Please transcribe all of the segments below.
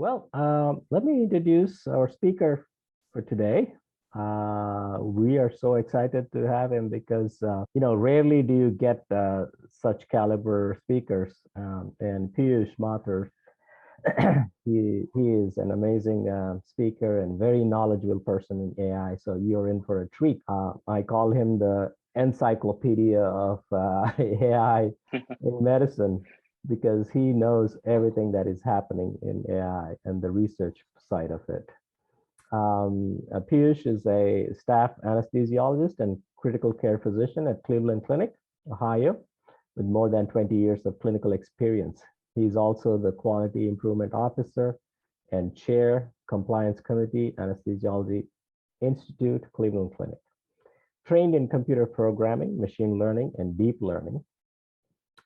Let me introduce our speaker for today. We are so excited to have him because, rarely do you get such caliber speakers. And Piyush Mathur, he is an amazing speaker and very knowledgeable person in AI. So you're in for a treat. I call him the encyclopedia of AI in medicine, because he knows everything that is happening in AI and the research side of it. Piyush is a staff anesthesiologist and critical care physician at Cleveland Clinic, Ohio, with more than 20 years of clinical experience. He's also the Quality Improvement Officer and Chair, Compliance Committee, Anesthesiology Institute, Cleveland Clinic. Trained in computer programming, machine learning, and deep learning,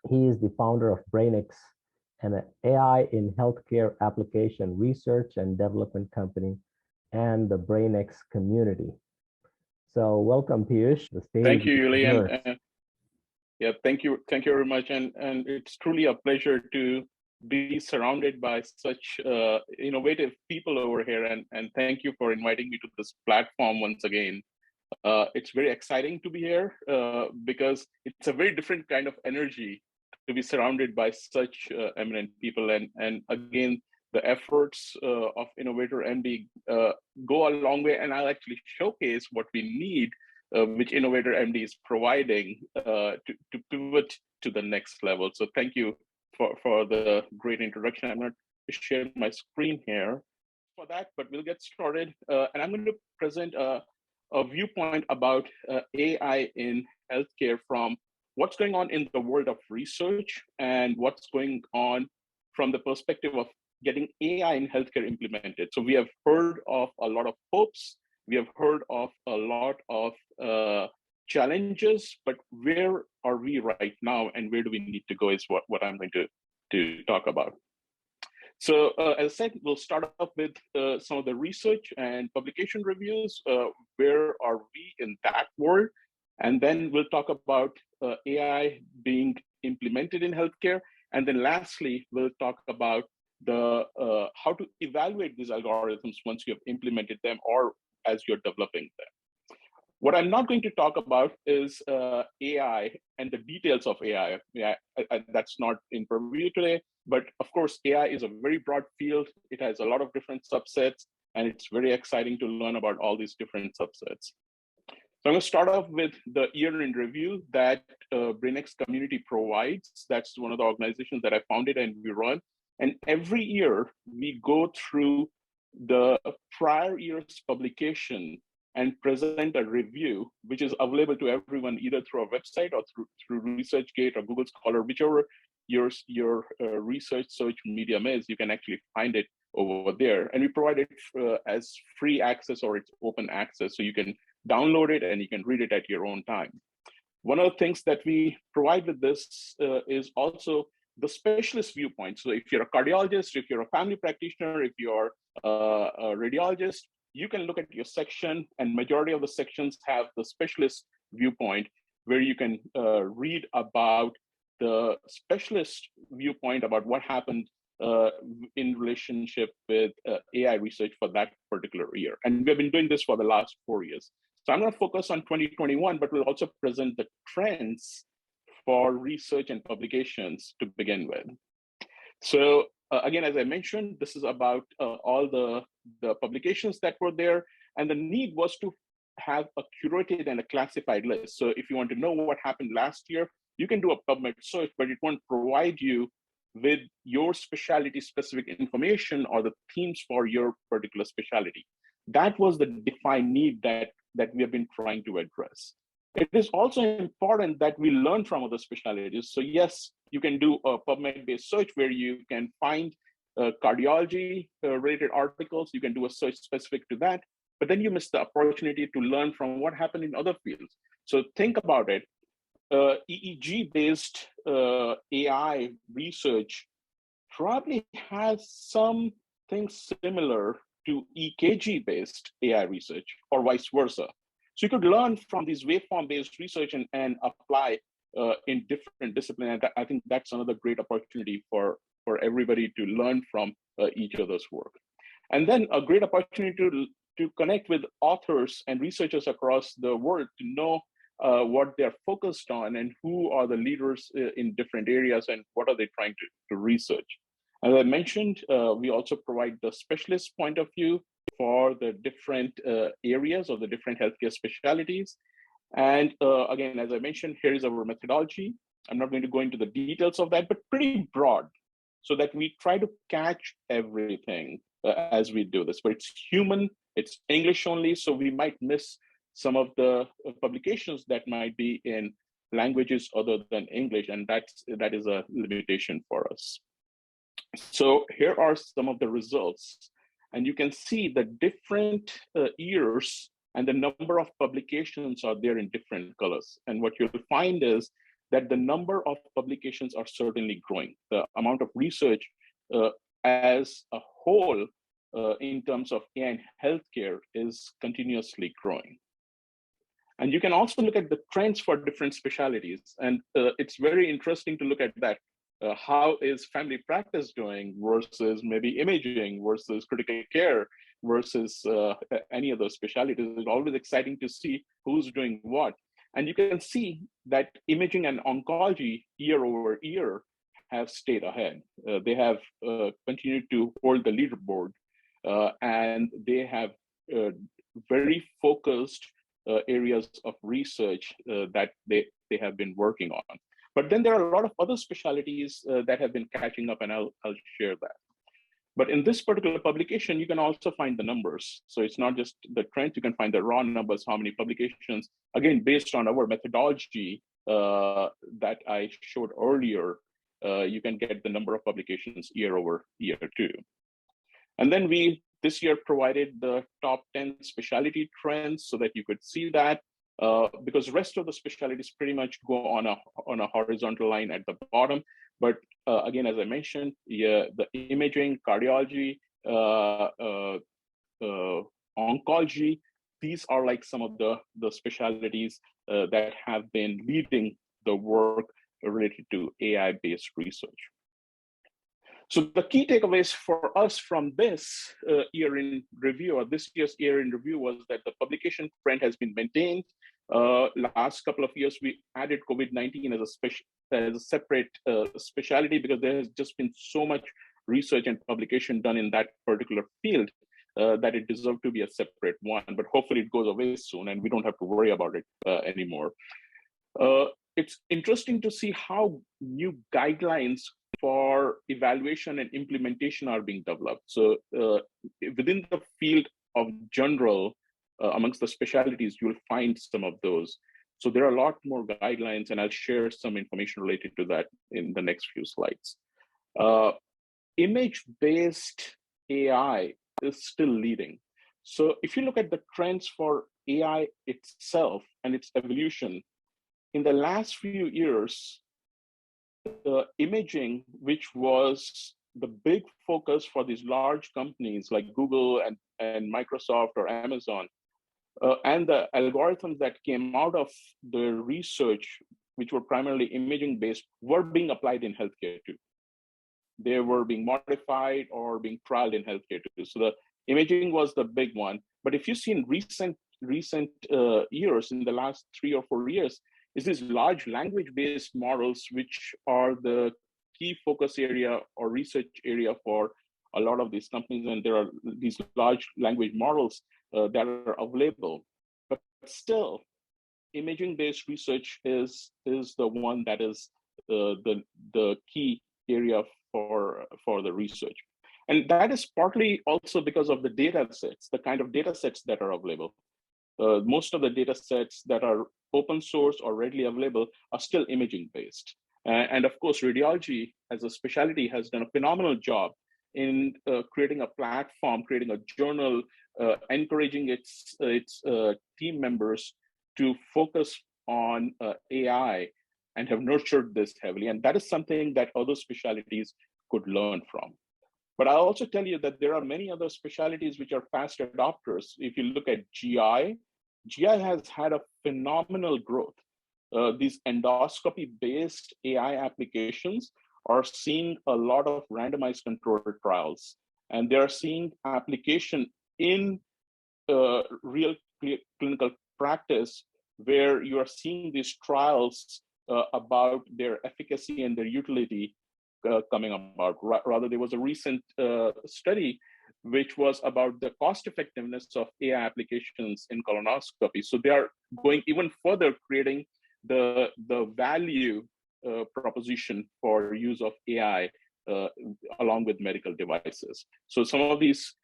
he is the founder of BrainX, an AI in healthcare application research and development company, and the BrainX Community. So welcome, Piyush. The stage. Thank you, Yuli, and yeah, thank you very much, and it's truly a pleasure to be surrounded by such innovative people over here, and thank you for inviting me to this platform once again. It's very exciting to be here because it's a very different kind of energy to be surrounded by such eminent people, and again, the efforts of InnovatorMD go a long way, and I'll actually showcase what we need, which InnovatorMD is providing to pivot to the next level. So thank you for the great introduction. I'm going to share my screen here for that, but we'll get started. And I'm going to present a viewpoint about AI in healthcare from what's going on in the world of research and what's going on from the perspective of getting AI in healthcare implemented. So we have heard of a lot of hopes, we have heard of a lot of challenges, but where are we right now and where do we need to go is what I'm going to talk about. So as I said, we'll start off with some of the research and publication reviews. Where are we in that world? And then we'll talk about AI being implemented in healthcare. And then lastly, we'll talk about the how to evaluate these algorithms once you have implemented them or as you're developing them. What I'm not going to talk about is AI and the details of AI. That's not in purview today, but of course, AI is a very broad field. It has a lot of different subsets, and it's very exciting to learn about all these different subsets. So I'm going to start off with the year in review that BrainX Community provides. That's one of the organizations that I founded and we run. And every year we go through the prior year's publication and present a review, which is available to everyone either through our website or through ResearchGate or Google Scholar, whichever your research search medium is, you can actually find it over there. And we provide it as free access or it's open access, so you can download it and you can read it at your own time. One of the things that we provide with this is also the specialist viewpoint. So if you're a cardiologist, if you're a family practitioner, if you're a radiologist, you can look at your section, and majority of the sections have the specialist viewpoint where you can read about the specialist viewpoint about what happened in relationship with AI research for that particular year. And we've been doing this for the last 4 years. So I'm going to focus on 2021, but we'll also present the trends for research and publications to begin with. So again, as I mentioned, this is about all the publications that were there. And the need was to have a curated and a classified list. So if you want to know what happened last year, you can do a PubMed search, but it won't provide you with your specialty specific information or the themes for your particular specialty. That was the defined need that we have been trying to address. It is also important that we learn from other specialties. So yes, you can do a PubMed-based search where you can find cardiology-related articles. You can do a search specific to that, but then you miss the opportunity to learn from what happened in other fields. So think about it. EEG-based AI research probably has something similar to EKG-based AI research or vice versa. So you could learn from these waveform-based research and apply in different disciplines. And I think that's another great opportunity for for everybody to learn from each other's work. And then a great opportunity to connect with authors and researchers across the world to know what they're focused on and who are the leaders in different areas and what are they trying to research. As I mentioned, we also provide the specialist point of view for the different areas of the different healthcare specialties. And again, as I mentioned, here is our methodology. I'm not going to go into the details of that, but pretty broad, so that we try to catch everything as we do this. But it's human, it's English only, so we might miss some of the publications that might be in languages other than English, and that is a limitation for us. So here are some of the results, and you can see the different years and the number of publications are there in different colors. And what you'll find is that the number of publications are certainly growing. The amount of research as a whole in terms of AI and healthcare is continuously growing. And you can also look at the trends for different specialties. And it's very interesting to look at that. How is family practice doing versus maybe imaging versus critical care versus any other specialties? It's always exciting to see who's doing what. And you can see that imaging and oncology year over year have stayed ahead. They have continued to hold the leaderboard, and they have very focused areas of research that they have been working on. But then there are a lot of other specialties that have been catching up, and I'll share that. But in this particular publication, you can also find the numbers. So it's not just the trends, you can find the raw numbers, how many publications, again, based on our methodology that I showed earlier, you can get the number of publications year over year too. And then we, this year, provided the top 10 specialty trends so that you could see that, because the rest of the specialties pretty much go on a horizontal line at the bottom. But again, as I mentioned, the imaging, cardiology, oncology, these are like some of the specialties that have been leading the work related to AI-based research. So the key takeaways for us from this year in review, or this year's year in review, was that the publication trend has been maintained. Last couple of years, we added COVID-19 as a separate specialty because there has just been so much research and publication done in that particular field that it deserved to be a separate one. But hopefully it goes away soon and we don't have to worry about it anymore. It's interesting to see how new guidelines for evaluation and implementation are being developed. So within the field of general, amongst the specialties, you'll find some of those. So there are a lot more guidelines, and I'll share some information related to that in the next few slides. Image-based AI is still leading. So if you look at the trends for AI itself and its evolution, in the last few years, imaging, which was the big focus for these large companies like Google and Microsoft or Amazon, and the algorithms that came out of the research, which were primarily imaging-based, were being applied in healthcare too. They were being modified or being trialed in healthcare too. So the imaging was the big one. But if you see in recent years, in the last 3 or 4 years, is these large language-based models, which are the key focus area or research area for a lot of these companies. And there are these large language models that are available. But still, imaging-based research is the one that is the key area for the research. And that is partly also because of the data sets, the kind of data sets that are available. Most of the data sets that are open source or readily available are still imaging-based. And of course, radiology as a specialty has done a phenomenal job in creating a platform, creating a journal, encouraging its team members to focus on AI and have nurtured this heavily. And that is something that other specialties could learn from. But I'll also tell you that there are many other specialties which are fast adopters. If you look at GI has had a phenomenal growth. These endoscopy-based AI applications are seeing a lot of randomized controlled trials, and they are seeing application in real clinical practice, where you are seeing these trials about their efficacy and their utility coming about. Rather, there was a recent study which was about the cost effectiveness of AI applications in colonoscopy. So they are going even further, creating the value proposition for use of AI along with medical devices. So some of these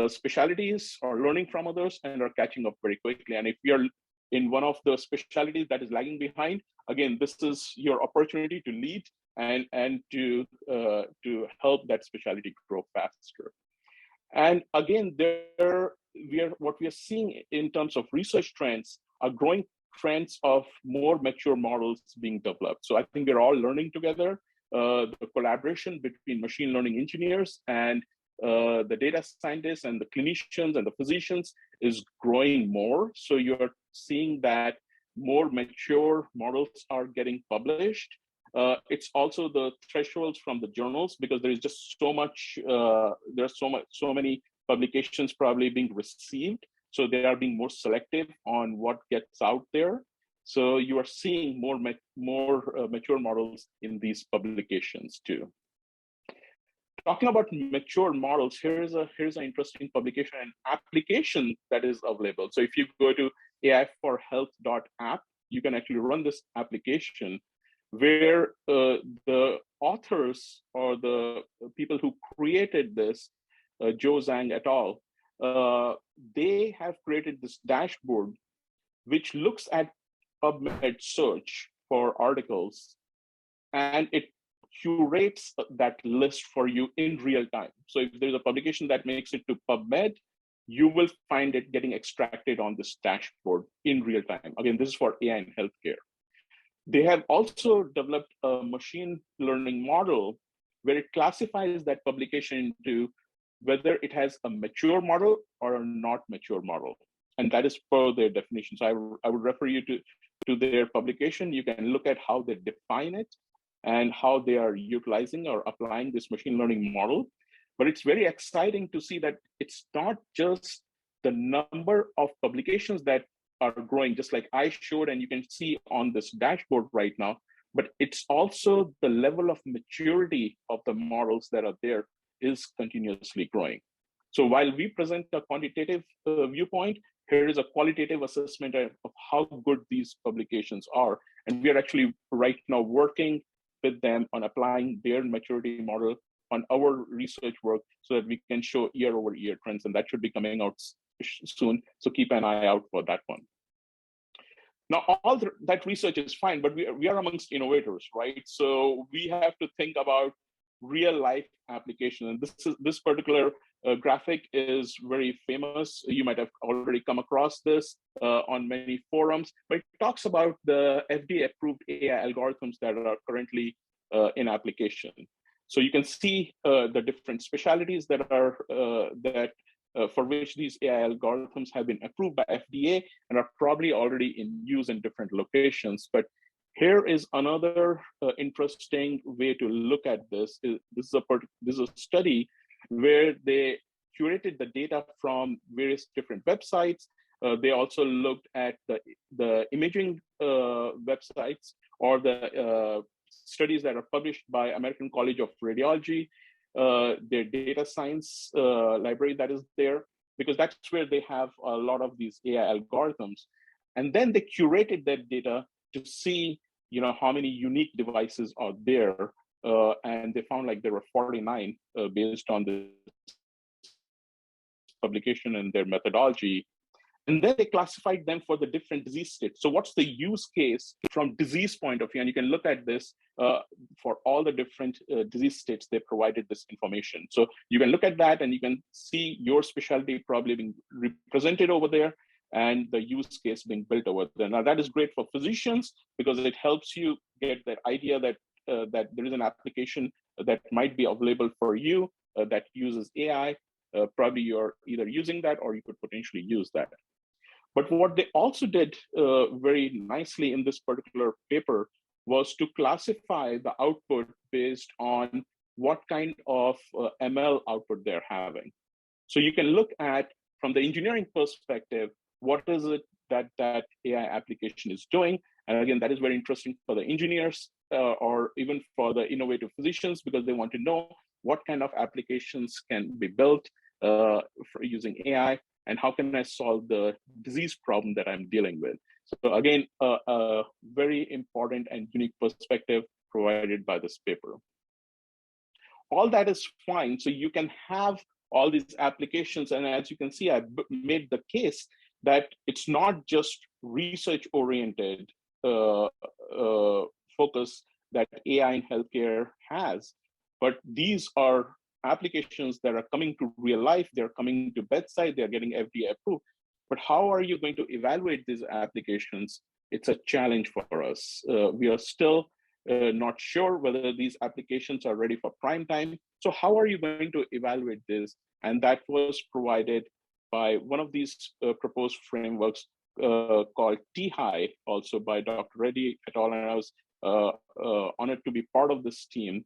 specialties are learning from others and are catching up very quickly. And if we are in one of the specialties that is lagging behind, again, this is your opportunity to lead and to help that specialty grow faster. And again, what we are seeing in terms of research trends are growing trends of more mature models being developed. So I think we're all learning together. The collaboration between machine learning engineers and the data scientists and the clinicians and the physicians is growing more. So you're seeing that more mature models are getting published. It's also the thresholds from the journals, because there is just so much, there's so many publications probably being received. So they are being more selective on what gets out there. So you are seeing more mature models in these publications too. Talking about mature models, here's an interesting publication and application that is available. So if you go to aiforhealth.app, you can actually run this application where the authors or the people who created this, Joe Zhang et al., they have created this dashboard which looks at PubMed search for articles, and it curates that list for you in real time. So if there's a publication that makes it to PubMed, you will find it getting extracted on this dashboard in real time. Again, this is for AI in healthcare. They have also developed a machine learning model where it classifies that publication into whether it has a mature model or a not mature model. And that is per their definition. So I would refer you to their publication. You can look at how they define it and how they are utilizing or applying this machine learning model. But it's very exciting to see that it's not just the number of publications that are growing, just like I showed, and you can see on this dashboard right now, but it's also the level of maturity of the models that are there is continuously growing. So while we present a quantitative viewpoint, here is a qualitative assessment of how good these publications are. And we are actually right now working with them on applying their maturity model on our research work so that we can show year-over-year trends, and that should be coming out soon. So keep an eye out for that one. Now, all that research is fine, but we are amongst innovators, right? So we have to think about real life application. And this particular graphic is very famous. You might have already come across this on many forums, but it talks about the FDA-approved AI algorithms that are currently in application. So you can see the different specialties that are for which these AI algorithms have been approved by FDA and are probably already in use in different locations. But here is another interesting way to look at this. This is a study where they curated the data from various different websites. They also looked at the imaging websites or the studies that are published by American College of Radiology, their data science library that is there, because that's where they have a lot of these AI algorithms. And then they curated that data to see, how many unique devices are there. And they found like there were 49 based on the publication and their methodology. And then they classified them for the different disease states. So what's the use case from disease point of view? And you can look at this for all the different disease states. They provided this information. So you can look at that and you can see your specialty probably being represented over there and the use case being built over there. Now that is great for physicians because it helps you get that idea that that there is an application that might be available for you that uses AI. Probably you're either using that or you could potentially use that. But what they also did very nicely in this particular paper was to classify the output based on what kind of ML output they're having. So you can look at, from the engineering perspective, what is it that that AI application is doing? And again, that is very interesting for the engineers or even for the innovative physicians, because they want to know what kind of applications can be built for using AI, and how can I solve the disease problem that I'm dealing with. So again, a very important and unique perspective provided by this paper. All that is fine. So you can have all these applications. And as you can see, I made the case that it's not just research-oriented focus that AI in healthcare has, but these are applications that are coming to real life. They're coming to bedside. They're getting FDA approved. But how are you going to evaluate these applications? It's a challenge for us. We are still not sure whether these applications are ready for prime time. So how are you going to evaluate this? And that was provided by one of these proposed frameworks called THI, also by Dr. Reddy et al. And I was honored to be part of this team,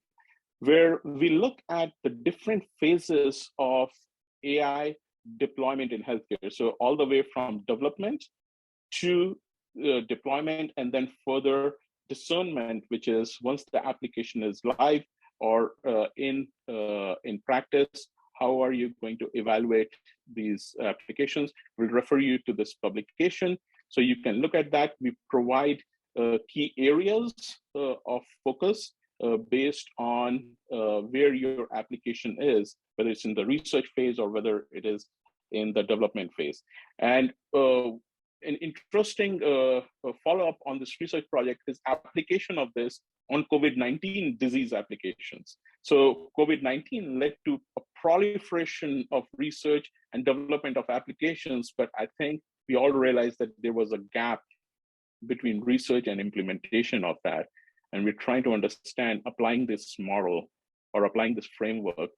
where we look at the different phases of AI deployment in healthcare. So all the way from development to deployment, and then further discernment, which is once the application is live or in practice, how are you going to evaluate these applications? We'll refer you to this publication so you can look at that. We provide key areas of focus based on where your application is, whether it's in the research phase or whether it is in the development phase. And an interesting follow-up on this research project is application of this on COVID-19 disease applications. So COVID-19 led to a proliferation of research and development of applications, but I think we all realized that there was a gap between research and implementation of that. And we're trying to understand applying this model or applying this framework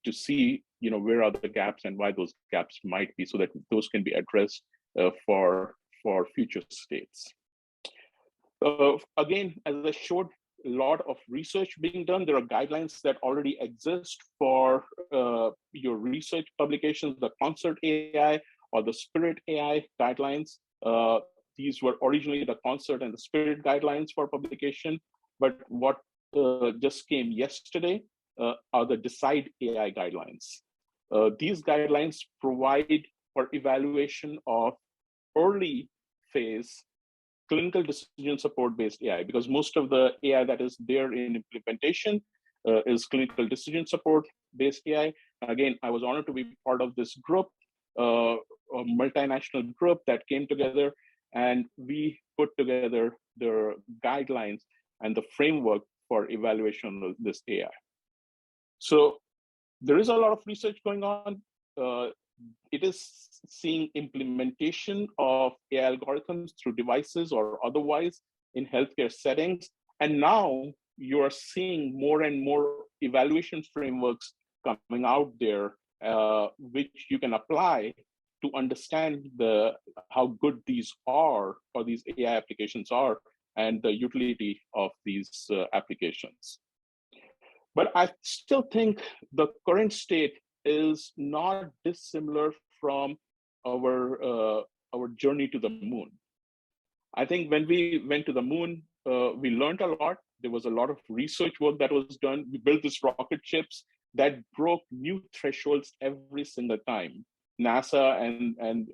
to see, where are the gaps and why those gaps might be, so that those can be addressed for future states. Again, as I showed, a lot of research being done. There are guidelines that already exist for your research publications, the Concert AI or the Spirit AI guidelines. These were originally the Concert and the Spirit guidelines for publication, but what just came yesterday are the Decide AI guidelines. These guidelines provide for evaluation of early phase clinical decision support based AI, because most of the AI that is there in implementation is clinical decision support based AI. Again, I was honored to be part of this group, a multinational group that came together, and we put together the guidelines and the framework for evaluation of this AI. So there is a lot of research going on. It is seeing implementation of AI algorithms through devices or otherwise in healthcare settings. And now you are seeing more and more evaluation frameworks coming out there, which you can apply to understand how good these are, or these AI applications are, and the utility of these applications. But I still think the current state is not dissimilar from our journey to the moon. I think when we went to the moon, we learned a lot. There was a lot of research work that was done. We built these rocket ships that broke new thresholds every single time. NASA and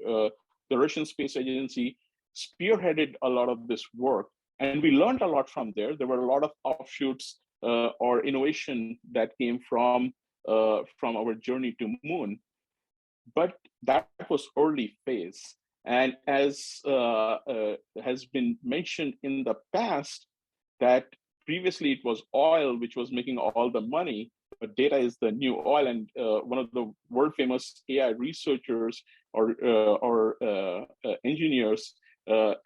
the Russian Space Agency spearheaded a lot of this work, and we learned a lot from there. There were a lot of offshoots or innovation that came from our journey to moon, but that was early phase. And as has been mentioned in the past, that previously it was oil which was making all the money, but data is the new oil. And one of the world famous AI researchers or engineers,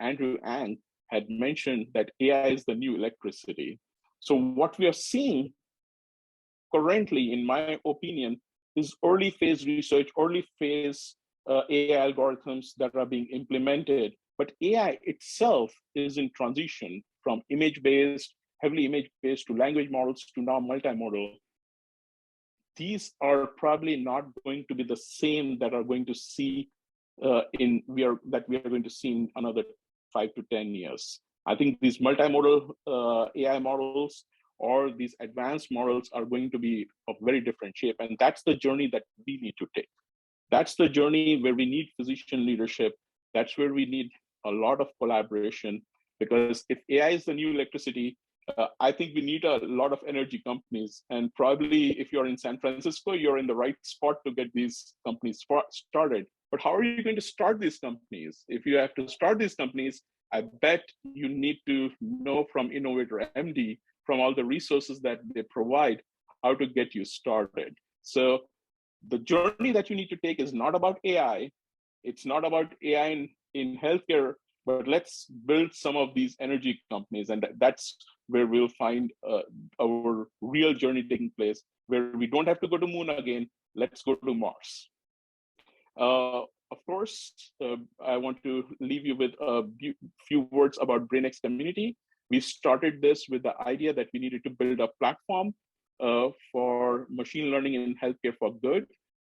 Andrew Ang, had mentioned that AI is the new electricity. So what we are seeing currently, in my opinion, is early phase research, early phase AI algorithms that are being implemented, but AI itself is in transition. from image-based, heavily image-based to language models to now multimodal, these are probably not going to be the same that are going to see that we are going to see in another 5 to 10 years. I think these multimodal AI models or these advanced models are going to be of very different shape. And that's the journey that we need to take. That's the journey where we need physician leadership. That's where we need a lot of collaboration, because if AI is the new electricity, I think we need a lot of energy companies. And probably if you're in San Francisco, you're in the right spot to get these companies started. But how are you going to start these companies? If you have to start these companies, I bet you need to know from InnovatorMD, from all the resources that they provide, how to get you started. So the journey that you need to take is not about AI. It's not about AI in healthcare, but let's build some of these energy companies. And that's where we'll find our real journey taking place, where we don't have to go to moon again. Let's go to Mars. Of course, I want to leave you with a few words about BrainX Community. We started this with the idea that we needed to build a platform for machine learning in healthcare for good.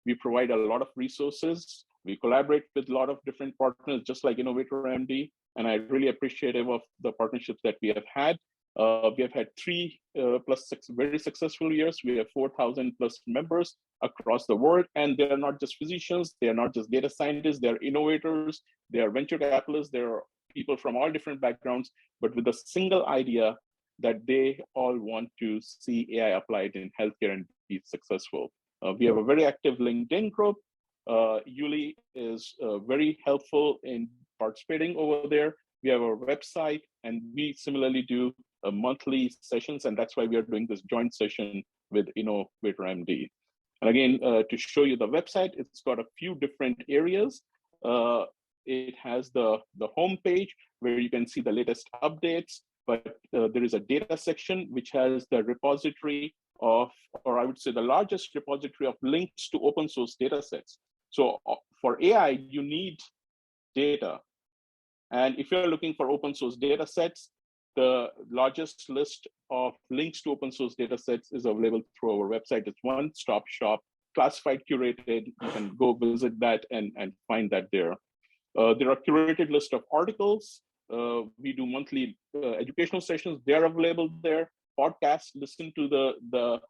We provide a lot of resources. We collaborate with a lot of different partners, just like InnovatorMD, and I'm really appreciative of the partnerships that we have had. We have had 3 plus 6 very successful years. We have 4,000 plus members across the world, and they are not just physicians, they are not just data scientists, they are innovators, they are venture capitalists, they are people from all different backgrounds, but with a single idea that they all want to see AI applied in healthcare and be successful. We have a very active LinkedIn group. Yuli is very helpful in participating over there. We have our website, and we similarly do monthly sessions, and that's why we are doing this joint session with InnovatorMD. And again, to show you the website, it's got a few different areas. It has the home page where you can see the latest updates, but there is a data section which has the repository of, or I would say the largest repository of links to open source data sets. So for AI, you need data. And if you're looking for open source data sets, the largest list of links to open source data sets is available through our website. It's one-stop shop, classified, curated. You can go visit that and find that there. There are curated list of articles. We do monthly educational sessions. They're available there. Podcasts, listen to the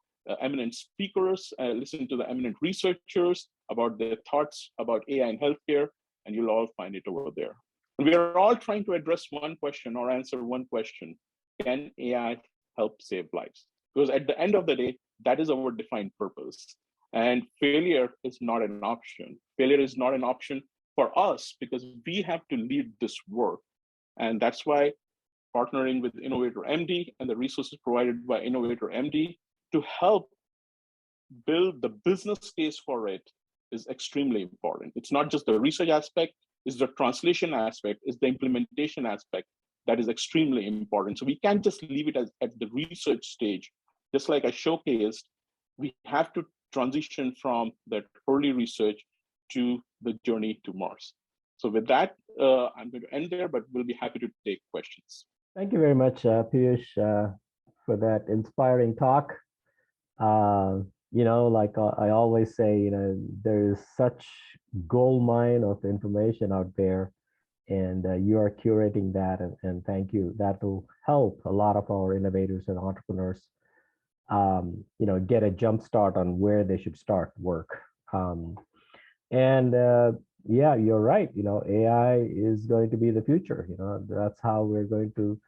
eminent speakers, listen to the eminent researchers about their thoughts about AI in healthcare, and you'll all find it over there. And we are all trying to address one question or answer one question: can AI help save lives? Because at the end of the day, that is our defined purpose. And failure is not an option. Failure is not an option for us because we have to lead this work. And that's why partnering with InnovatorMD and the resources provided by InnovatorMD to help build the business case for it is extremely important. It's not just the research aspect, it's the translation aspect, it's the implementation aspect that is extremely important. So we can't just leave it at the research stage. Just like I showcased, we have to transition from that early research to the journey to Mars. So with that, I'm going to end there, but we'll be happy to take questions. Thank you very much, Piyush, for that inspiring talk. Like I always say, there is such gold mine of information out there, and you are curating that, and thank you. That will help a lot of our innovators and entrepreneurs, get a jump start on where they should start work. Yeah, you're right. AI is going to be the future. That's how we're going to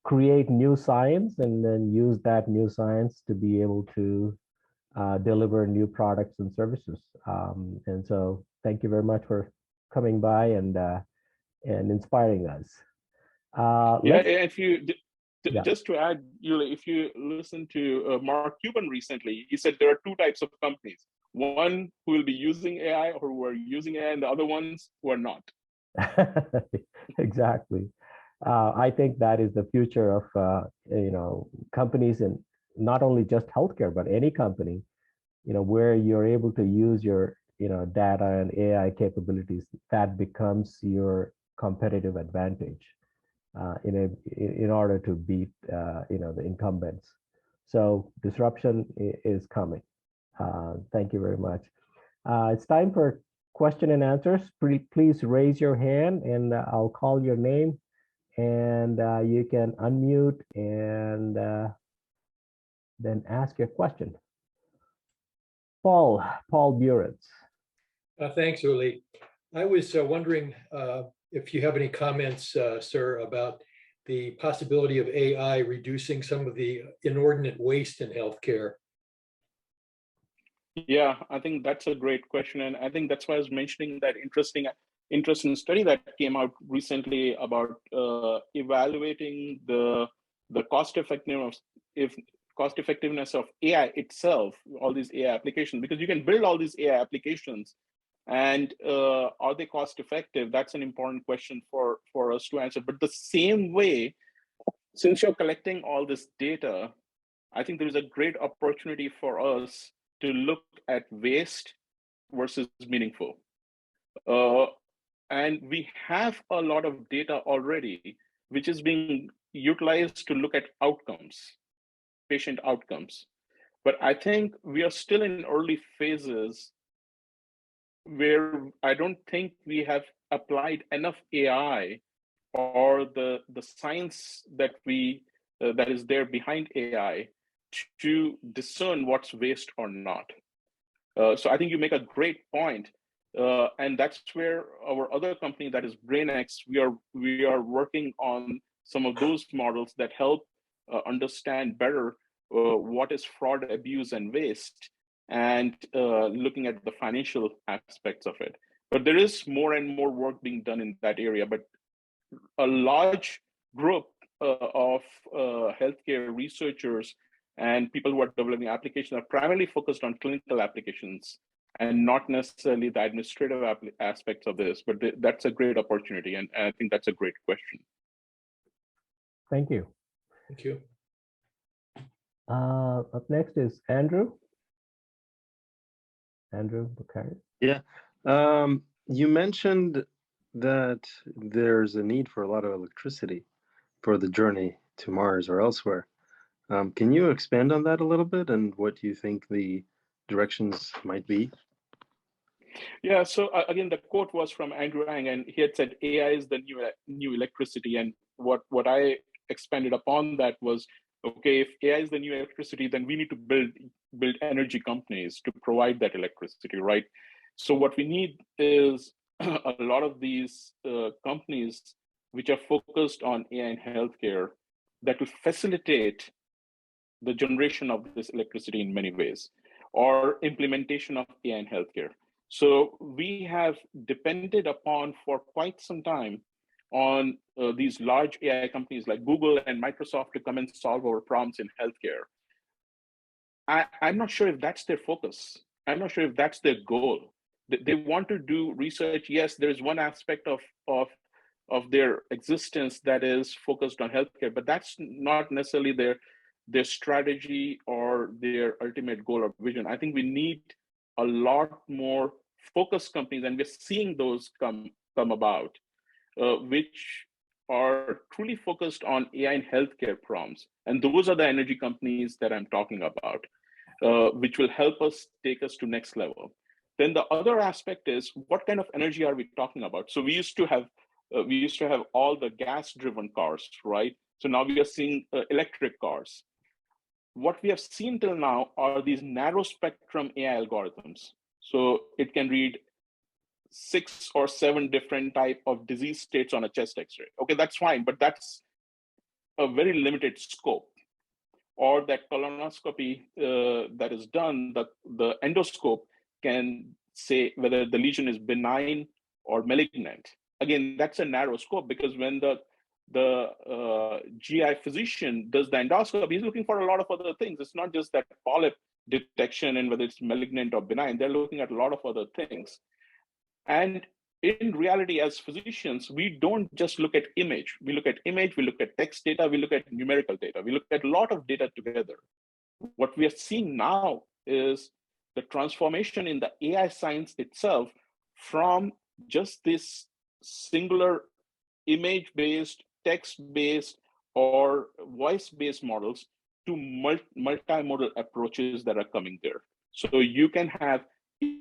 create new science and then use that new science to be able to deliver new products and services. And so thank you very much for coming by and inspiring us. If you just to add, if you listen to Mark Cuban recently, he said there are 2 types of companies: one who will be using AI or who are using AI, and the other ones who are not. Exactly. I think that is the future of companies, in not only just healthcare, but any company, where you're able to use your data and AI capabilities. That becomes your competitive advantage. in order to beat the incumbents. So disruption is coming. Thank you very much. It's time for question and answers. Please raise your hand and I'll call your name and you can unmute and then ask your question. Paul Buritz. Thanks, Uli. I was wondering if you have any comments, sir, about the possibility of AI reducing some of the inordinate waste in healthcare. Yeah, I think that's a great question. And I think that's why I was mentioning that interesting study that came out recently about evaluating the cost effectiveness of AI itself, all these AI applications, because you can build all these AI applications and are they cost effective? That's an important question for us to answer. But the same way, since you're collecting all this data, I think there's a great opportunity for us to look at waste versus meaningful. And we have a lot of data already, which is being utilized to look at outcomes, patient outcomes. But I think we are still in early phases where I don't think we have applied enough AI or the science that is there behind AI to discern what's waste or not. So I think you make a great point, and that's where our other company, that is BrainX, we are working on some of those models that help understand better what is fraud, abuse, and waste, and looking at the financial aspects of it. But there is more and more work being done in that area. But a large group of healthcare researchers and people who are developing applications are primarily focused on clinical applications and not necessarily the administrative aspects of this. But that's a great opportunity, and I think that's a great question. Thank you. Thank you. Up next is Andrew. Andrew Bukhari. Yeah. You mentioned that there's a need for a lot of electricity for the journey to Mars or elsewhere. Can you expand on that a little bit and what you think the directions might be? Yeah, so again, the quote was from Andrew Yang, and he had said AI is the new electricity. And what I expanded upon that was, okay, if AI is the new electricity, then we need to build energy companies to provide that electricity, right? So what we need is a lot of these companies which are focused on AI in healthcare that will facilitate the generation of this electricity in many ways, or implementation of AI in healthcare. So we have depended upon for quite some time on these large AI companies like Google and Microsoft to come and solve our problems in healthcare. I'm not sure if that's their focus. I'm not sure if that's their goal. They want to do research. Yes, there's one aspect of their existence that is focused on healthcare, but that's not necessarily their strategy or their ultimate goal or vision. I think we need a lot more focused companies, and we're seeing those come about, which are truly focused on AI in healthcare problems. And those are the energy companies that I'm talking about, which will help us take us to next level. Then the other aspect is, what kind of energy are we talking about? So we used to have all the gas-driven cars, right? So now we are seeing electric cars. What we have seen till now are these narrow spectrum AI algorithms. So it can read 6 or 7 different type of disease states on a chest X-ray. Okay, that's fine, but that's a very limited scope. Or that colonoscopy that is done, the endoscope can say whether the lesion is benign or malignant. Again, that's a narrow scope, because when the GI physician does the endoscopy, he's looking for a lot of other things. It's not just that polyp detection and whether it's malignant or benign. They're looking at a lot of other things. And in reality, as physicians, we don't just look at image. We look at image, we look at text data, we look at numerical data. We look at a lot of data together. What we are seeing now is the transformation in the AI science itself from just this singular image-based, text-based or voice-based models to multimodal approaches that are coming there. So you can have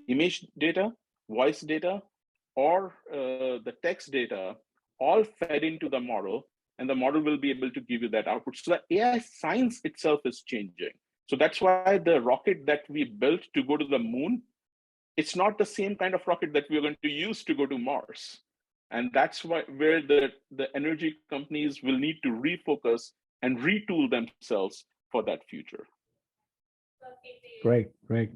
image data, voice data, or the text data all fed into the model, and the model will be able to give you that output. So the AI science itself is changing. So that's why the rocket that we built to go to the moon, it's not the same kind of rocket that we're going to use to go to Mars. And that's where the energy companies will need to refocus and retool themselves for that future. Great, great.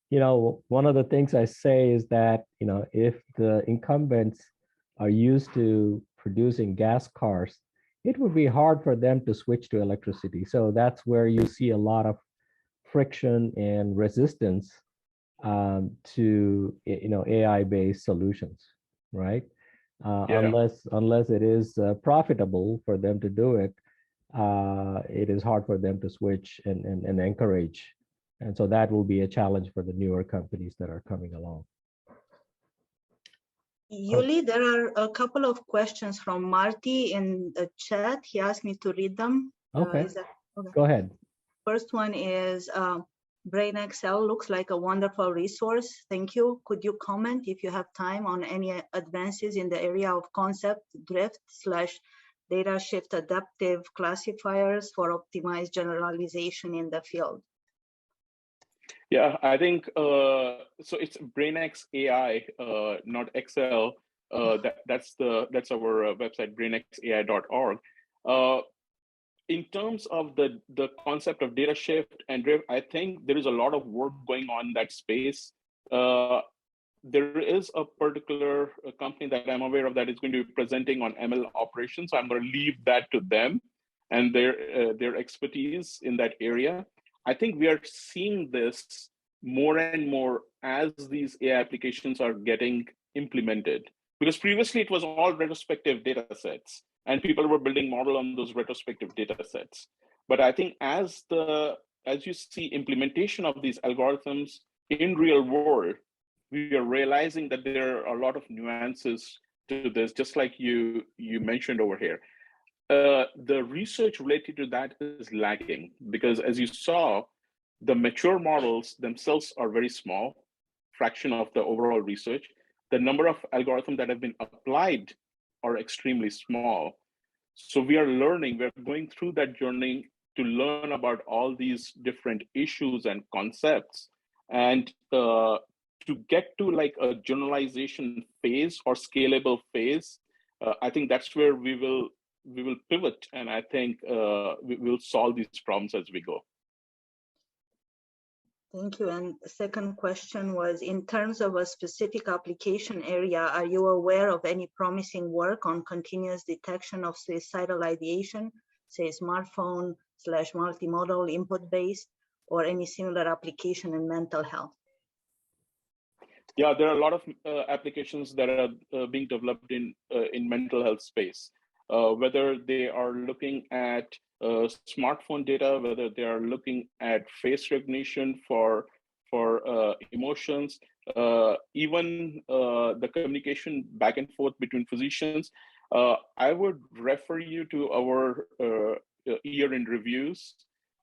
You know, one of the things I say is that, you know, if the incumbents are used to producing gas cars, it would be hard for them to switch to electricity. So that's where you see a lot of friction and resistance to, you know, AI-based solutions, right? Unless it is profitable for them to do it, it is hard for them to switch and encourage. And so that will be a challenge for the newer companies that are coming along. Yuli, there are a couple of questions from Marty in the chat. He asked me to read them. Okay, okay? Go ahead. First one is, BrainX looks like a wonderful resource. Thank you. Could you comment, if you have time, on any advances in the area of concept drift / data shift adaptive classifiers for optimized generalization in the field? Yeah, I think, so it's BrainX AI, not XL. That's our website, brainxai.org. In terms of the concept of data shift and drift, I think there is a lot of work going on in that space. There is a particular company that I'm aware of that is going to be presenting on ML operations. So I'm going to leave that to them and their expertise in that area. I think we are seeing this more and more as these AI applications are getting implemented. Because previously it was all retrospective data sets and people were building model on those retrospective data sets. But I think as you see implementation of these algorithms in real world, we are realizing that there are a lot of nuances to this, just like you mentioned over here. The research related to that is lagging because, as you saw, the mature models themselves are very small, fraction of the overall research. The number of algorithms that have been applied are extremely small. So we are learning, we're going through that journey to learn about all these different issues and concepts. And to get to like a generalization phase or scalable phase, I think that's where we will pivot, and I think we will solve these problems as we go. Thank you. And the second question was, in terms of a specific application area, are you aware of any promising work on continuous detection of suicidal ideation, say smartphone / multimodal input-based, or any similar application in mental health? Yeah, there are a lot of applications that are being developed in mental health space. Whether they are looking at smartphone data, whether they are looking at face recognition for emotions, even the communication back and forth between physicians. I would refer you to our year in reviews.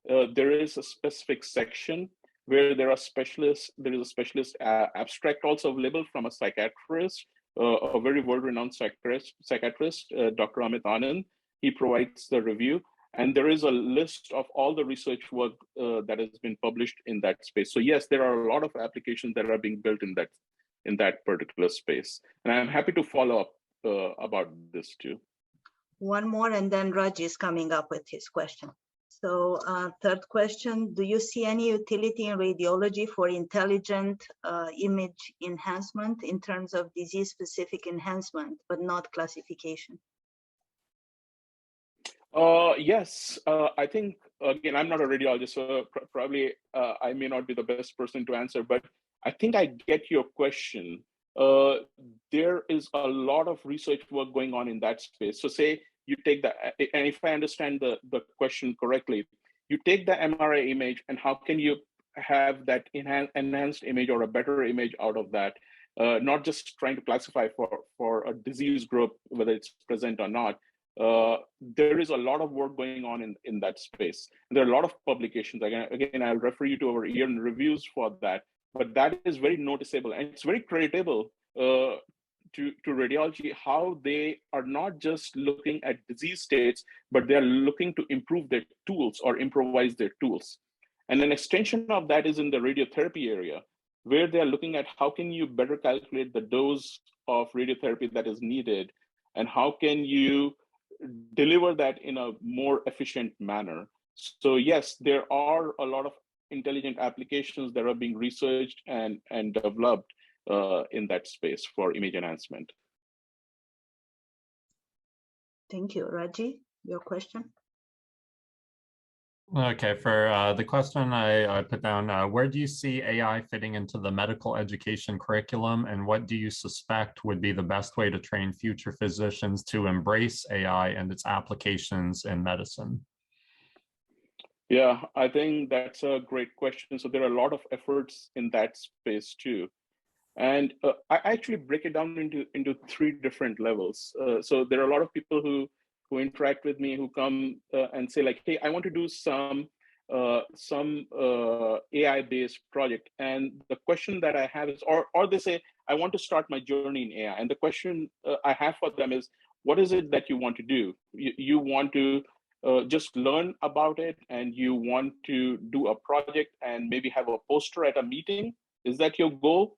There is a specific section where there is a specialist abstract also available from a psychiatrist, a very world-renowned psychiatrist, Dr. Amit Anand. He provides the review, and there is a list of all the research work that has been published in that space. So yes, there are a lot of applications that are being built in that particular space, and I'm happy to follow up about this too. One more, and then Raj is coming up with his question. So third question, do you see any utility in radiology for intelligent image enhancement in terms of disease-specific enhancement, but not classification? Yes, I think, again, I'm not a radiologist, so probably I may not be the best person to answer, but I think I get your question. There is a lot of research work going on in that space. So say you take the, and if I understand the question correctly, you take the MRI image and how can you have that enhanced image or a better image out of that? Not just trying to classify for a disease group, whether it's present or not, there is a lot of work going on in that space. And there are a lot of publications. Again, I'll refer you to our year in reviews for that, but that is very noticeable, and it's very creditable to radiology, how they are not just looking at disease states, but they are looking to improve their tools or improvise their tools. And an extension of that is in the radiotherapy area, where they are looking at how can you better calculate the dose of radiotherapy that is needed, and how can you deliver that in a more efficient manner. So yes, there are a lot of intelligent applications that are being researched and developed in that space for image enhancement. Thank you. Raji, your question? Okay, for the question I put down, where do you see AI fitting into the medical education curriculum, and what do you suspect would be the best way to train future physicians to embrace AI and its applications in medicine? Yeah, I think that's a great question. So there are a lot of efforts in that space too. And I actually break it down into three different levels. So there are a lot of people who interact with me, who come and say like, hey, I want to do some AI-based project. And the question that I have is, or they say, I want to start my journey in AI. And the question I have for them is, what is it that you want to do? You want to just learn about it, and you want to do a project and maybe have a poster at a meeting? Is that your goal?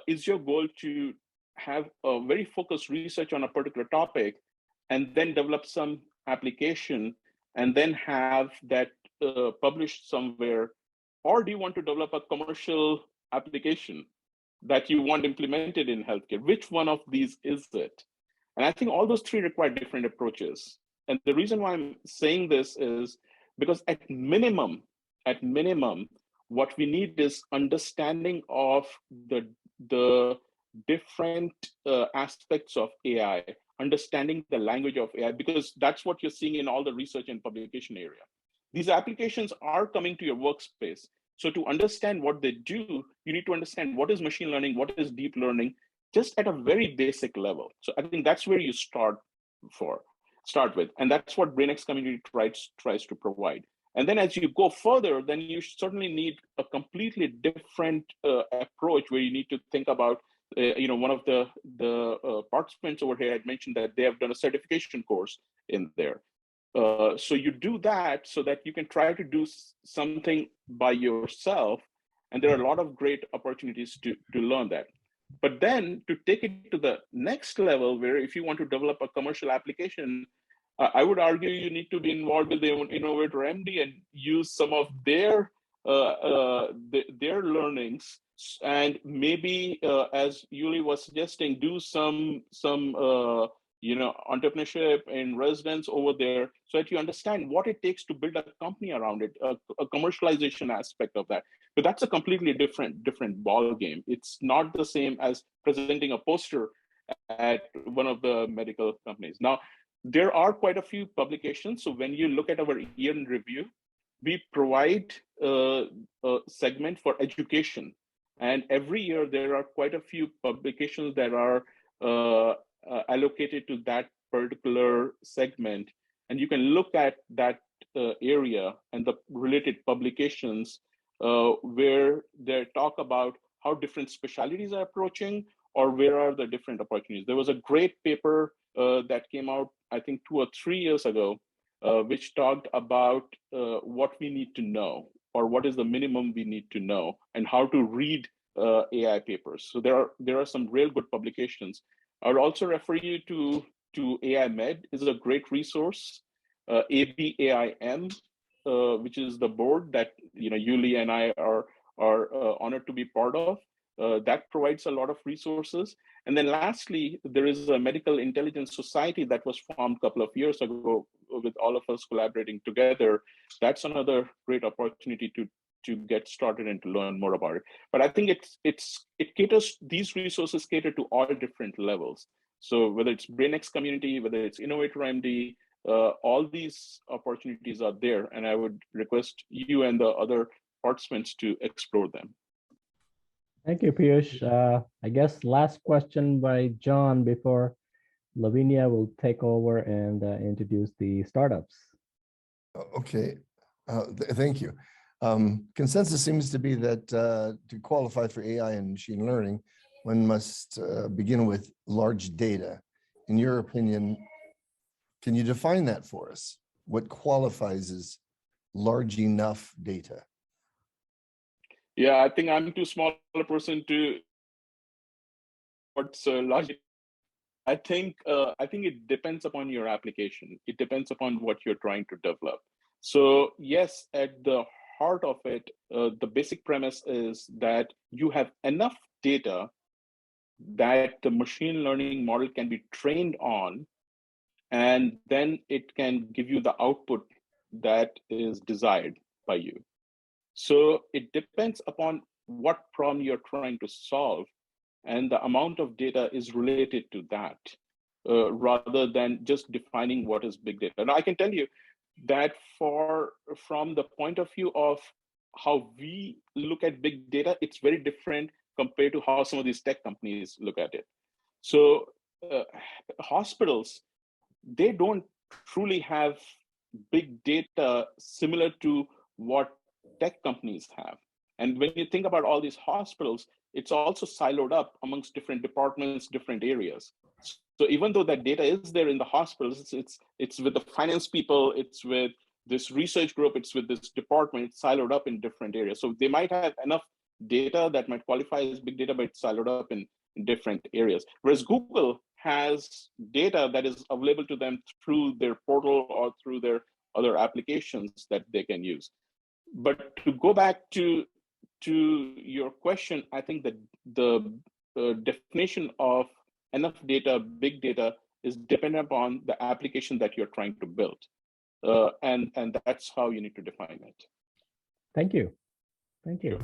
Is your goal to have a very focused research on a particular topic and then develop some application and then have that published somewhere? Or do you want to develop a commercial application that you want implemented in healthcare? Which one of these is it? And I think all those three require different approaches. And the reason why I'm saying this is because at minimum, what we need is understanding of the different aspects of AI, understanding the language of AI, because that's what you're seeing in all the research and publication area. These applications are coming to your workspace. So to understand what they do, you need to understand what is machine learning, what is deep learning, just at a very basic level. So I think that's where you start with. And that's what BrainX Community tries to provide. And then as you go further, then you certainly need a completely different approach, where you need to think about, one of the participants over here had mentioned that they have done a certification course in there. So you do that so that you can try to do something by yourself. And there are a lot of great opportunities to learn that. But then to take it to the next level, where if you want to develop a commercial application, I would argue you need to be involved with the InnovatorMD and use some of their learnings, and maybe as Yuli was suggesting, do some entrepreneurship in residence over there, so that you understand what it takes to build a company around it, a commercialization aspect of that. But that's a completely different ball game. It's not the same as presenting a poster at one of the medical companies. Now, there are quite a few publications. So when you look at our year in review, we provide a segment for education. And every year there are quite a few publications that are allocated to that particular segment. And you can look at that area and the related publications where they talk about how different specialties are approaching, or where are the different opportunities. There was a great paper that came out, I think 2 or 3 years ago, which talked about what we need to know, or what is the minimum we need to know, and how to read AI papers. So there are some real good publications. I would also refer you to AI Med. Is a great resource. ABAIM, which is the board that Yuli and I are honored to be part of. That provides a lot of resources. And then lastly, there is a Medical Intelligence Society that was formed a couple of years ago with all of us collaborating together. That's another great opportunity to get started and to learn more about it. But I think it caters, these resources cater to all different levels. So whether it's BrainX Community, whether it's InnovatorMD, all these opportunities are there. And I would request you and the other participants to explore them. Thank you, Piyush. I guess last question by John before Lavinia will take over and introduce the startups. Okay, thank you. Consensus seems to be that to qualify for AI and machine learning, one must begin with large data. In your opinion, can you define that for us? What qualifies as large enough data? Yeah, I think I'm too small a person to what's large. I think it depends upon your application. It depends upon what you're trying to develop. So yes, at the heart of it, the basic premise is that you have enough data that the machine learning model can be trained on, and then it can give you the output that is desired by you. So it depends upon what problem you're trying to solve, and the amount of data is related to that, rather than just defining what is big data. Now, I can tell you that from the point of view of how we look at big data, it's very different compared to how some of these tech companies look at it. So hospitals, they don't truly have big data similar to what tech companies have. And when you think about all these hospitals, it's also siloed up amongst different departments, different areas. So even though that data is there in the hospitals, it's with the finance people, it's with this research group, it's with this department, it's siloed up in different areas. So they might have enough data that might qualify as big data, but it's siloed up in different areas. Whereas Google has data that is available to them through their portal or through their other applications that they can use. But to go back to your question, I think that the definition of enough data, big data, is dependent upon the application that you're trying to build. And that's how you need to define it. Thank you. Thank you.